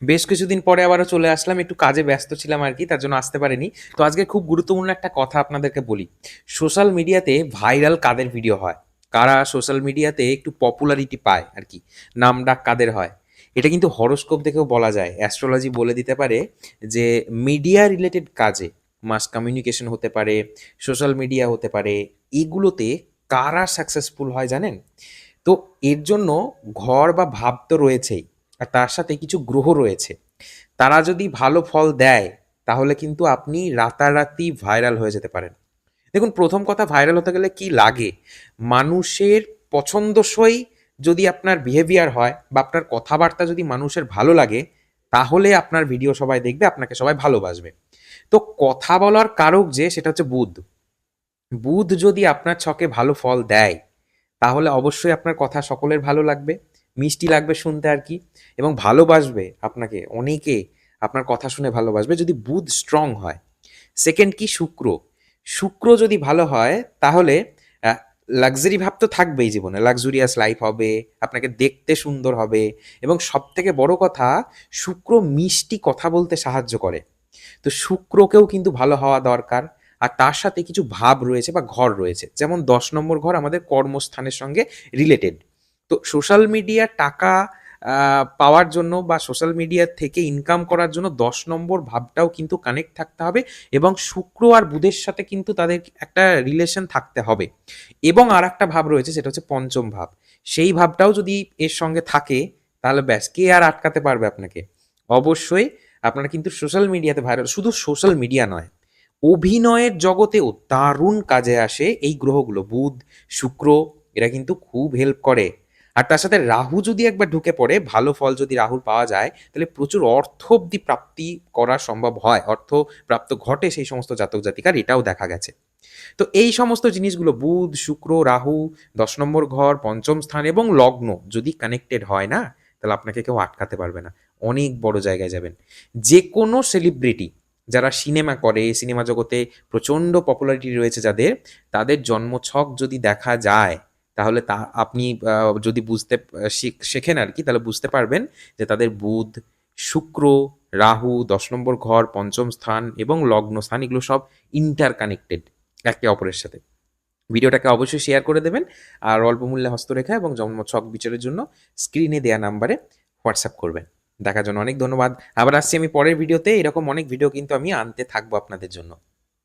বেশ কিছুদিন পরে আবারও চলে আসলাম, একটু কাজে ব্যস্ত ছিলাম আর কি, তার জন্য আসতে পারিনি। তো আজকে খুব গুরুত্বপূর্ণ একটা কথা আপনাদেরকে বলি। সোশ্যাল মিডিয়াতে ভাইরাল কাদের ভিডিও হয়, কারা সোশ্যাল মিডিয়াতে একটু পপুলারিটি পায় আর কি, নাম ডাক কাদের হয়, এটা কিন্তু হরোস্কোপ দেখেও বলা যায়। অ্যাস্ট্রোলজি বলে দিতে পারে যে মিডিয়া রিলেটেড কাজে, মাস কমিউনিকেশন হতে পারে, সোশ্যাল মিডিয়া হতে পারে, এগুলোতে কারা সাকসেসফুল হয় জানেন? তো এর জন্য ঘর বা ভাব তো রয়েছেই, আর তার সাথে কিছু গ্রহ রয়েছে। তারা যদি ভালো ফল দেয়, তাহলে কিন্তু আপনি রাতারাতি ভাইরাল হয়ে যেতে পারেন। দেখুন, প্রথম কথা, ভাইরাল হতে গেলে কি লাগে? মানুষের পছন্দসই যদি আপনার বিহেভিয়ার হয় বা আপনার কথাবার্তা যদি মানুষের ভালো লাগে, তাহলে আপনার ভিডিও সবাই দেখবে, আপনাকে সবাই ভালোবাসবে। তো কথা বলার কারক যে, সেটা হচ্ছে বুধ। বুধ যদি আপনার ছকে ভালো ফল দেয়, তাহলে অবশ্যই আপনার কথা সকলের ভালো লাগবে, মিষ্টি লাগবে শুনতে আর কি, এবং ভালোবাসবে আপনাকে অনেকে। আপনার কথা শুনে ভালোবাসবে যদি বুধ স্ট্রং হয়। সেকেন্ড কি, শুক্র। শুক্র যদি ভালো হয়, তাহলে লাক্সারি ভাব তো থাকবেই, জীবনে লাক্সুরিয়াস লাইফ হবে, আপনাকে দেখতে সুন্দর হবে, এবং সব থেকে বড় কথা, শুক্র মিষ্টি কথা বলতে সাহায্য করে। তো শুক্রকেও কিন্তু ভালো হওয়া দরকার। আর তার সাথে কিছু ভাব রয়েছে বা ঘর রয়েছে, যেমন 10 নম্বর ঘর আমাদের কর্মস্থানের সঙ্গে রিলেটেড। তো সোশ্যাল মিডিয়া টাকা পাওয়ার জন্য বা সোশ্যাল মিডিয়া থেকে ইনকাম করার জন্য 10 নম্বর ভাবটাও কিন্তু কানেক্ট থাকতে হবে, এবং শুক্র আর বুধের সাথে কিন্তু তাদের একটা রিলেশন থাকতে হবে। এবং আর একটা ভাব রয়েছে, সেটা হচ্ছে পঞ্চম ভাব। সেই ভাবটাও যদি এর সঙ্গে থাকে, তাহলে ব্যাস, কে আর আটকাতে পারবে আপনাকে? অবশ্যই আপনারা কিন্তু সোশ্যাল মিডিয়াতে ভাইরাল, শুধু সোশ্যাল মিডিয়া নয়, অভিনয়ের জগতেও দারুণ কাজে আসে এই গ্রহগুলো, বুধ, শুক্র। এরা কিন্তু খুব হেল্প করে। আর তার সাথে রাহু যদি একবার ঢুকে পড়ে, ভালো ফল যদি রাহুর পাওয়া যায়, তাহলে প্রচুর অর্থ অব্দি প্রাপ্তি করা সম্ভব হয়, অর্থ প্রাপ্ত ঘটে সেই সমস্ত জাতক জাতিকার, এটাও দেখা গেছে। তো এই সমস্ত জিনিসগুলো, বুধ, শুক্র, রাহু, 10 নম্বর ঘর, পঞ্চম স্থান এবং লগ্ন যদি কানেক্টেড হয় না, তাহলে আপনাকে কেউ আটকাতে পারবে না। অনেক বড় জায়গায় যাবেন। যে কোনো সেলিব্রিটি যারা সিনেমা করে, সিনেমা জগতে প্রচণ্ড পপুলারিটি রয়েছে যাদের, তাদের জন্মছক যদি দেখা যায়, তাহলে তা আপনি যদি বুঝতে শেখেন আর কি, তাহলে বুঝতে পারবেন যে তাদের বুধ, শুক্র, রাহু, 10 নম্বর ঘর, পঞ্চম স্থান এবং লগ্ন স্থান, এগুলো সব ইন্টার কানেক্টেড একে অপরের সাথে। ভিডিওটাকে অবশ্যই শেয়ার করে দেবেন। আর অল্প মূল্যে হস্তরেখা এবং জন্ম ছক বিচারের জন্য স্ক্রিনে দেওয়া নাম্বারে হোয়াটসঅ্যাপ করবেন। দেখার জন্য অনেক ধন্যবাদ। আবার আসছি আমি পরের ভিডিওতে, এরকম অনেক ভিডিও কিন্তু আমি আনতে থাকবো আপনাদের জন্য।